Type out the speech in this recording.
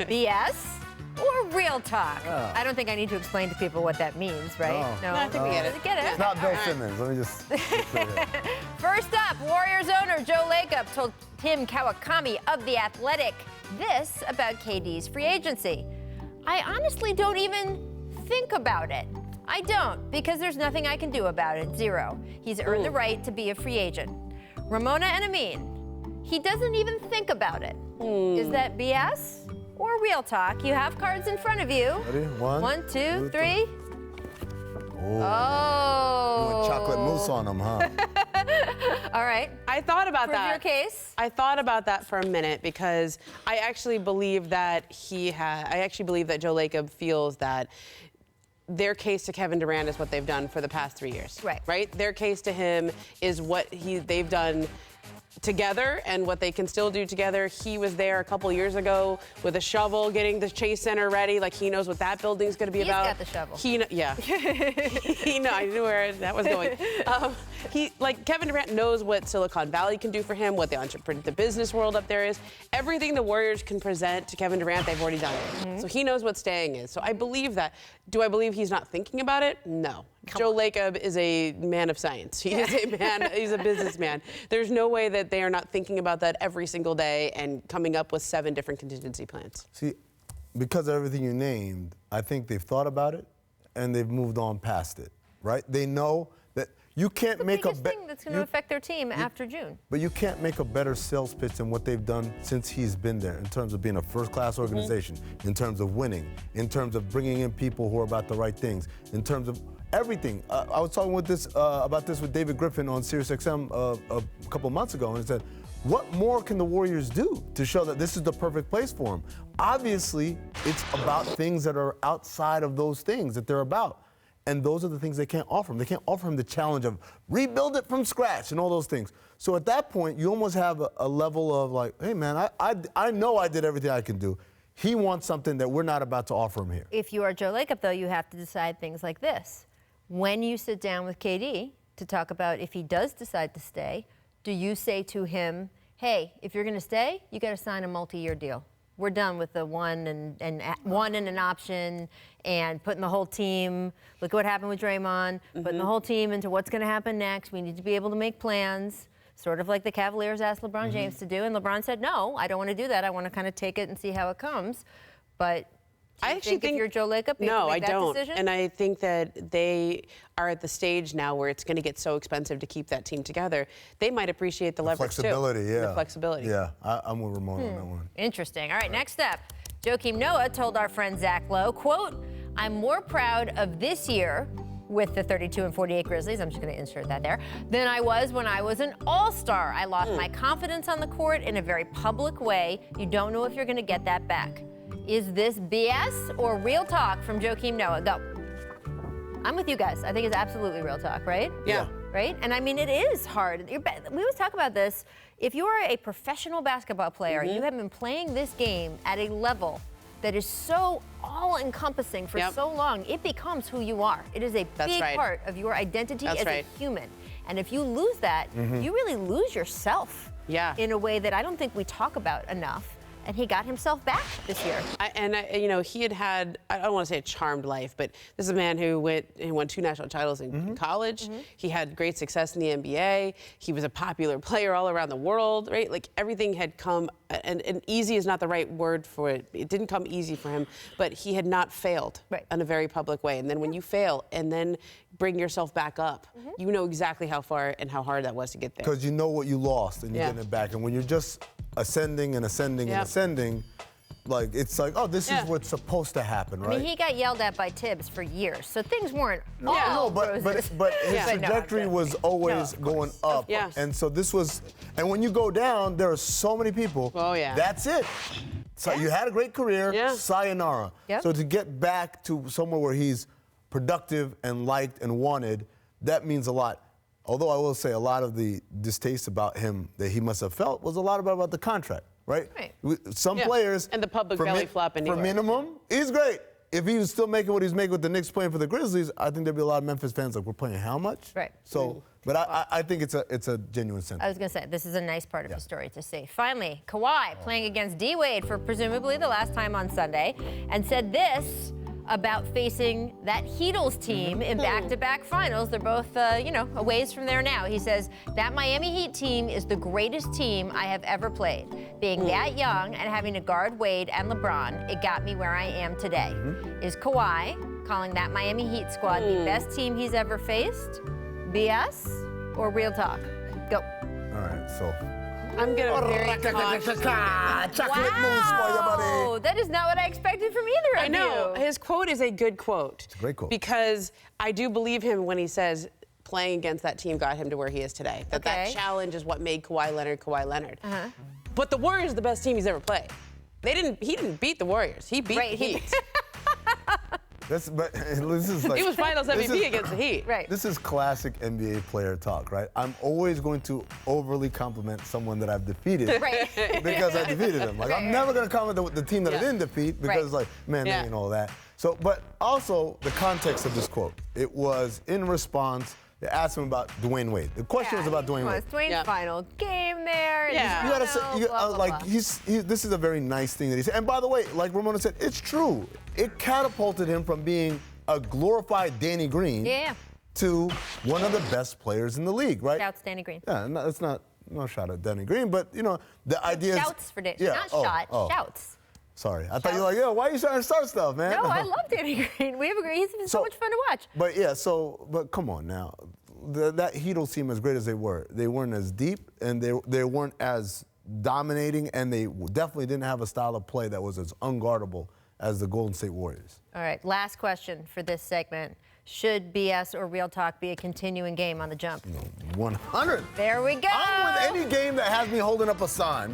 BS or real talk? Oh. I don't think I need to explain to people what that means, right? No, I think we get it. Get it? It's not Bill Simmons. Let me just. First up, Warriors owner Joe Lacob told Tim Kawakami of The Athletic this about KD's free agency. I honestly don't even think about it. I don't, because there's nothing I can do about it. Zero. He's earned the right to be a free agent. Ramona and Amin, he doesn't even think about it. Is that BS or real talk? You have cards in front of you. Ready? One, two, three. Oh. You want chocolate mousse on them, huh? All right. I thought about Prove that. your case. I thought about that for a minute because I actually believe that Joe Lacob feels that their case to Kevin Durant is what they've done for the past 3 years. Right. Right? Their case to him is what they've done together and what they can still do together. He was there a couple years ago with a shovel getting the Chase Center ready. Like, he knows what that building's going to be about. He's got the shovel. I knew where that was going. Kevin Durant knows what Silicon Valley can do for him, what the business world up there is. Everything the Warriors can present to Kevin Durant, they've already done it. So he knows what staying is. So I believe that. Do I believe he's not thinking about it? No. Joe Lacob is a man of science. He is a man, he's a businessman. There's no way that they are not thinking about that every single day and coming up with 7 different contingency plans. See, because of everything you named, I think they've thought about it and they've moved on past it, right? They know that you can't make a thing that's going to affect their team after June. But you can't make a better sales pitch than what they've done since he's been there in terms of being a first-class organization, in terms of winning, in terms of bringing in people who are about the right things, in terms of everything. I was talking about this with David Griffin on SiriusXM a couple months ago, and he said, what more can the Warriors do to show that this is the perfect place for them? Obviously, it's about things that are outside of those things that they're about. And those are the things they can't offer him. They can't offer him the challenge of rebuild it from scratch and all those things. So at that point, you almost have a level of like, hey, man, I know I did everything I can do. He wants something that we're not about to offer him here. If you are Joe Lacob, though, you have to decide things like this. When you sit down with KD to talk about if he does decide to stay, do you say to him, hey, if you're going to stay, you got to sign a multi-year deal. We're done with the one and an option and putting the whole team, look at what happened with Draymond, putting the whole team into what's going to happen next. We need to be able to make plans, sort of like the Cavaliers asked LeBron James to do. And LeBron said, no, I don't want to do that. I want to kind of take it and see how it comes. But I actually think if you're Joe Lacob, you have to make that decision? And I think that they are at the stage now where it's going to get so expensive to keep that team together. They might appreciate the leverage flexibility, too. Yeah. The flexibility. Yeah, I'm with Ramona on that one. Interesting. All right, next up, Joakim Noah told our friend Zach Lowe, quote, I'm more proud of this year with the 32-48 Grizzlies, I'm just going to insert that there, than I was when I was an all-star. I lost my confidence on the court in a very public way. You don't know if you're going to get that back. Is this BS or real talk from Joakim Noah? Go. I'm with you guys. I think it's absolutely real talk, right? Yeah. Right? And I mean, it is hard. We always talk about this. If you are a professional basketball player, you have been playing this game at a level that is so all-encompassing for so long, it becomes who you are. It is a big part of your identity as a human. And if you lose that, you really lose yourself in a way that I don't think we talk about enough. And he got himself back this year. He had, I don't want to say a charmed life, but this is a man who won 2 national titles in college. He had great success in the NBA. He was a popular player all around the world, right? Like, everything had come, and easy is not the right word for it. It didn't come easy for him, but he had not failed in a very public way. And then when you fail and then bring yourself back up, you know exactly how far and how hard that was to get there. Because you know what you lost and you're getting it back. And when you're just ascending and ascending and ascending, like, it's like, oh, this is what's supposed to happen, right? I mean, he got yelled at by Tibbs for years, so things weren't but his trajectory was always going up. And so this was, and when you go down, there are so many people. Oh, yeah. That's it. So you had a great career, sayonara. So to get back to somewhere where he's productive and liked and wanted, that means a lot. Although I will say a lot of the distaste about him that he must have felt was a lot about the contract, right? Some players... And the public belly flop in New York. For minimum, he's great. If he was still making what he's making with the Knicks playing for the Grizzlies, I think there'd be a lot of Memphis fans like, we're playing how much? Right. So But I think it's a genuine sentiment. I was going to say, this is a nice part of the story to see. Finally, Kawhi playing against D-Wade for presumably the last time on Sunday, and said this about facing that Heatles team in back-to-back finals. They're both, a ways from there now. He says, that Miami Heat team is the greatest team I have ever played. Being that young and having to guard Wade and LeBron, it got me where I am today. Is Kawhi calling that Miami Heat squad the best team he's ever faced? BS or real talk? Go. All right, so. I'm gonna very chocolate mousse for you, buddy. That is not what I expected from either of you. I know. His quote is a good quote. It's a great quote. Because I do believe him when he says playing against that team got him to where he is today. That challenge is what made Kawhi Leonard. But the Warriors are the best team he's ever played. He didn't beat the Warriors. He beat the Heat. This is like, he was Finals MVP against the Heat. Right. This is classic NBA player talk, right? I'm always going to overly compliment someone that I've defeated because I defeated them. Like, I'm never going to comment the team that I didn't defeat because, like, man, they ain't all that. So, but also the context of this quote. It was in response. They asked him about Dwyane Wade. The question was about Dwyane Wade. Dwyane's final game there. You gotta say, this is a very nice thing that he said. And by the way, like Ramona said, it's true. It catapulted him from being a glorified Danny Green to one of the best players in the league, right? Shouts Danny Green. Yeah, it's not no shot at Danny Green, but the idea is shouts for Danny. Not shouts. Sorry, I thought you were like, why are you trying to start stuff, man? No, I love Danny Green. We have agreed. He's been so much fun to watch. But come on now. That Heatles team, as great as they weren't as deep, and they weren't as dominating, and they definitely didn't have a style of play that was as unguardable as the Golden State Warriors. All right, last question for this segment. Should BS or real talk be a continuing game on the jump? 100. There we go. I'm with any game that has me holding up a sign.